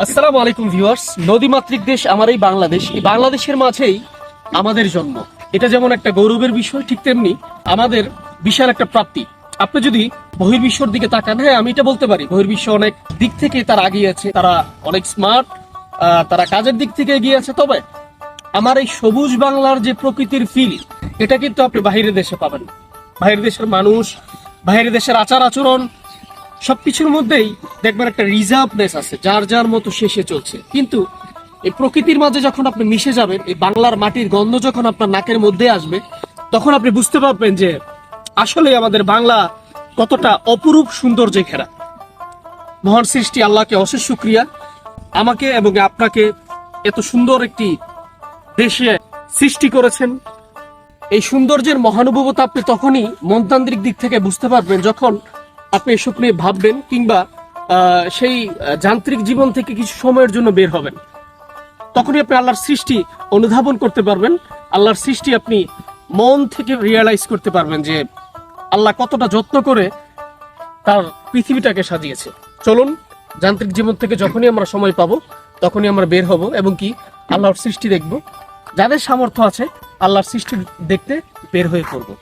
আসসালামু আলাইকুম ভিউয়ার্স। নদীমাতৃক দেশ আমার এই বাংলাদেশ। এই বাংলাদেশের মাঝেই আমাদের জন্ম। এটা যেমন একটা গৌরবের বিষয়, ঠিক তেমনি আমাদের বিশাল একটা প্রাপ্তি। আপনি যদি বহির্বিশ্বর দিকে তাকান, হ্যাঁ আমি এটা বলতে পারি বহির্বিশ্ব অনেক দিক থেকে তারা এগিয়ে আছে, তারা অনেক স্মার্ট, তারা কাজের দিক থেকে এগিয়ে আছে। তবে আমার এই সবুজ বাংলার যে প্রকৃতির ফিল, এটা কিন্তু আপনি বাইরের দেশে পাবেন না। বাইরের দেশের মানুষ, বাইরের দেশের আচার আচরণ সবকিছুর মধ্যেই দেখবেন একটা রিজার্ভনেস আছে, যার যার মতো শেষে চলছে। কিন্তু এই প্রকৃতির মাঝে যখন আপনি মিশে যাবেন, এই বাংলার মাটির গন্ধ যখন আপনার নাকের মধ্যে আসবে, তখন আপনি বুঝতে পারবেন যে আসলে আমাদের বাংলা কতটা অপরূপ সৌন্দর্যে ঘেরা। মহান সৃষ্টি আল্লাহকে অশেষ শুকরিয়া, আমাকে এবং আপনাকে এত সুন্দর একটি দেশে সৃষ্টি করেছেন। এই সৌন্দর্যের মহানুভবতা আপনি তখনই মনতান্ত্রিক দিক থেকে বুঝতে পারবেন যখন আপনি এসব নিয়ে ভাববেন, কিংবা সেই যান্ত্রিক জীবন থেকে কিছু সময়ের জন্য বের হবেন। তখনই আপনি আল্লাহর সৃষ্টি অনুধাবন করতে পারবেন। আল্লাহর সৃষ্টি আপনি মন থেকে রিয়েলাইজ করতে পারবেন যে আল্লাহ কতটা যত্ন করে তার পৃথিবীটাকে সাজিয়েছে। চলুন, যান্ত্রিক জীবন থেকে যখনই আমরা সময় পাবো তখনই আমরা বের হব এবং কি আল্লাহর সৃষ্টি দেখব। যাদের সামর্থ্য আছে আল্লাহর সৃষ্টি দেখতে বের হয়ে পড়বো।